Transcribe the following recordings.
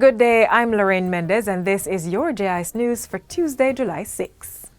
Good day, I'm Lorraine Mendez and this is your JIS News for Tuesday, July 6.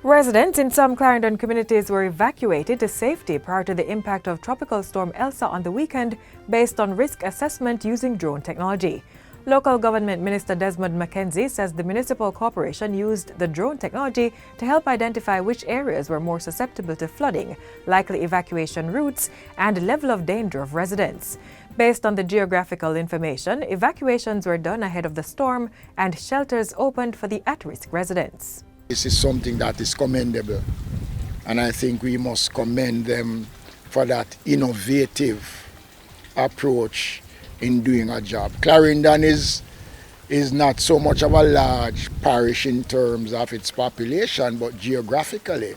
Residents in some Clarendon communities were evacuated to safety prior to the impact of Tropical Storm Elsa on the weekend based on risk assessment using drone technology. Local Government Minister Desmond McKenzie says the municipal corporation used the drone technology to help identify which areas were more susceptible to flooding, likely evacuation routes, and level of danger of residents. Based on the geographical information, evacuations were done ahead of the storm and shelters opened for the at-risk residents. This is something that is commendable, and I think we must commend them for that innovative approach in doing a job. Clarendon is not so much of a large parish in terms of its population, but geographically,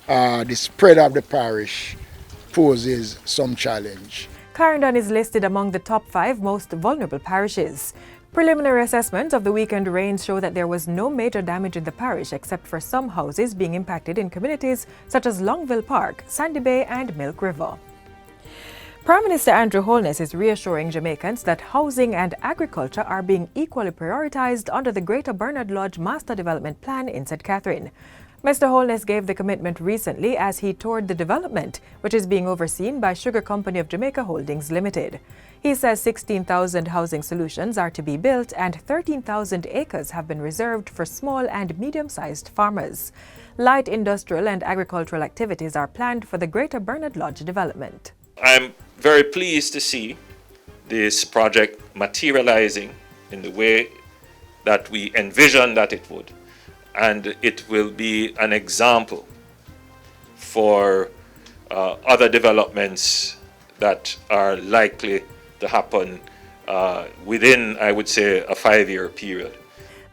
the spread of the parish poses some challenge. Clarendon is listed among the top 5 most vulnerable parishes. Preliminary assessments of the weekend rains show that there was no major damage in the parish except for some houses being impacted in communities such as Longville Park, Sandy Bay and Milk River. Prime Minister Andrew Holness is reassuring Jamaicans that housing and agriculture are being equally prioritized under the Greater Bernard Lodge Master Development Plan in St. Catherine. Mr. Holness gave the commitment recently as he toured the development, which is being overseen by Sugar Company of Jamaica Holdings Limited. He says 16,000 housing solutions are to be built and 13,000 acres have been reserved for small and medium-sized farmers. Light industrial and agricultural activities are planned for the Greater Bernard Lodge development. I'm very pleased to see this project materializing in the way that we envisioned that it would. And it will be an example for other developments that are likely to happen within, I would say, a 5-year period.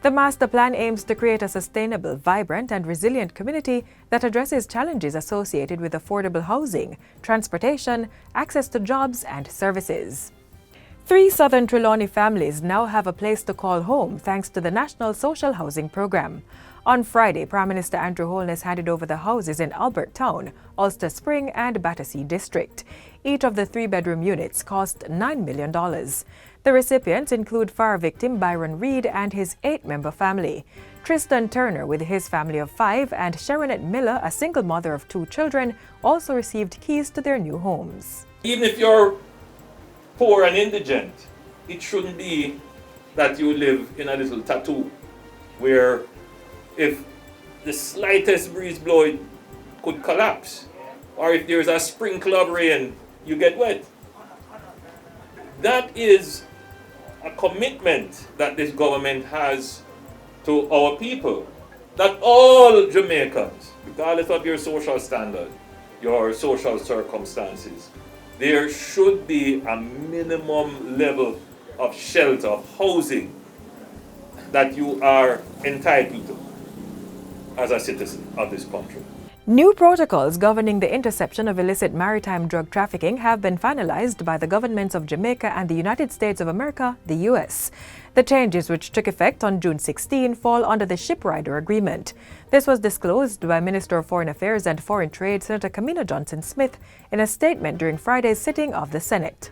The master plan aims to create a sustainable, vibrant and resilient community that addresses challenges associated with affordable housing, transportation, access to jobs and services. 3 Southern Trelawney families now have a place to call home thanks to the National Social Housing Program. On Friday, Prime Minister Andrew Holness handed over the houses in Albert Town, Ulster Spring and Battersea District. Each of the 3-bedroom units cost $9 million. The recipients include fire victim Byron Reed and his 8-member family. Tristan Turner with his family of 5 and Sharonette Miller, a single mother of 2 children, also received keys to their new homes. Even if you're poor and indigent, it shouldn't be that you live in a little tattoo where if the slightest breeze blow it could collapse, or if there's a sprinkle of rain, you get wet. That is a commitment that this government has to our people, that all Jamaicans, regardless of your social standard, your social circumstances, there should be a minimum level of shelter, of housing that you are entitled to as a citizen of this country. New protocols governing the interception of illicit maritime drug trafficking have been finalized by the governments of Jamaica and the United States of America, the U.S. The changes, which took effect on June 16, fall under the Shipwrider Agreement. This was disclosed by Minister of Foreign Affairs and Foreign Trade, Senator Kamina Johnson-Smith, in a statement during Friday's sitting of the Senate.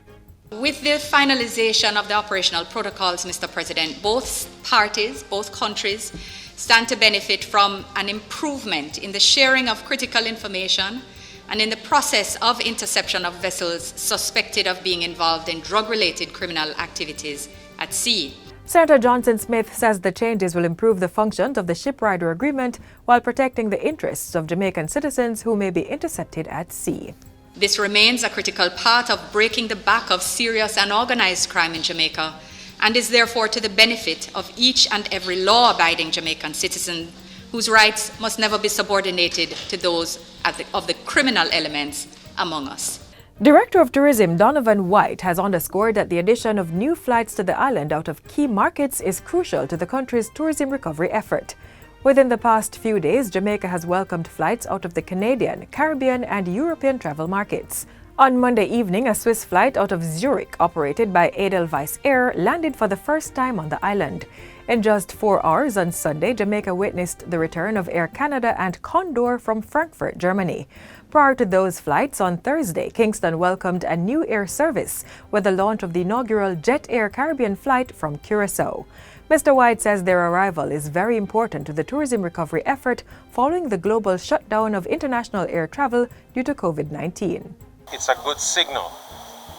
With the finalization of the operational protocols, Mr. President, both parties, both countries, stand to benefit from an improvement in the sharing of critical information and in the process of interception of vessels suspected of being involved in drug-related criminal activities at sea. Senator Johnson-Smith says the changes will improve the functions of the Shipwrider Agreement while protecting the interests of Jamaican citizens who may be intercepted at sea. This remains a critical part of breaking the back of serious and organized crime in Jamaica, and is therefore to the benefit of each and every law-abiding Jamaican citizen whose rights must never be subordinated to those of the criminal elements among us. Director of Tourism Donovan White has underscored that the addition of new flights to the island out of key markets is crucial to the country's tourism recovery effort. Within the past few days, Jamaica has welcomed flights out of the Canadian, Caribbean and European travel markets. On Monday evening, a Swiss flight out of Zurich, operated by Edelweiss Air, landed for the first time on the island. In just 4 hours on Sunday, Jamaica witnessed the return of Air Canada and Condor from Frankfurt, Germany. Prior to those flights on Thursday, Kingston welcomed a new air service with the launch of the inaugural Jet Air Caribbean flight from Curaçao. Mr. White says their arrival is very important to the tourism recovery effort following the global shutdown of international air travel due to COVID-19. It's a good signal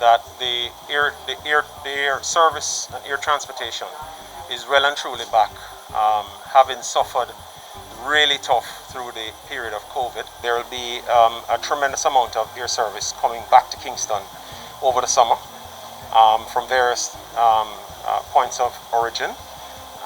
that the air service and air transportation is well and truly back, having suffered really tough through the period of COVID. There will be a tremendous amount of air service coming back to Kingston over the summer from various points of origin,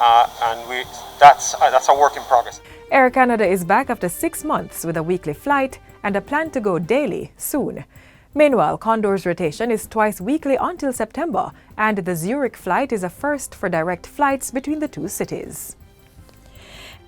and that's a work in progress. Air Canada is back after 6 months with a weekly flight and a plan to go daily soon. Meanwhile, Condor's rotation is twice weekly until September, and the Zurich flight is a first for direct flights between the two cities.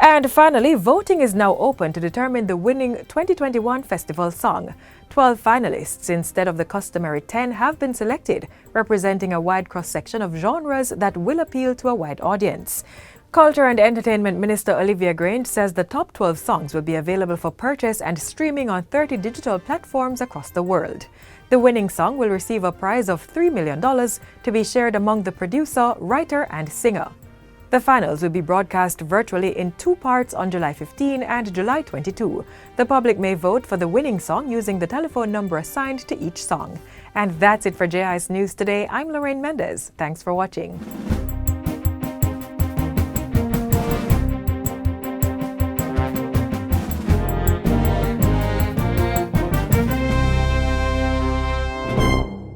And finally, voting is now open to determine the winning 2021 festival song. 12 finalists instead of the customary 10 have been selected, representing a wide cross-section of genres that will appeal to a wide audience. Culture and Entertainment Minister Olivia Grange says the top 12 songs will be available for purchase and streaming on 30 digital platforms across the world. The winning song will receive a prize of $3 million to be shared among the producer, writer, and singer. The finals will be broadcast virtually in 2 parts on July 15 and July 22. The public may vote for the winning song using the telephone number assigned to each song. And that's it for JIS News today. I'm Lorraine Mendez. Thanks for watching.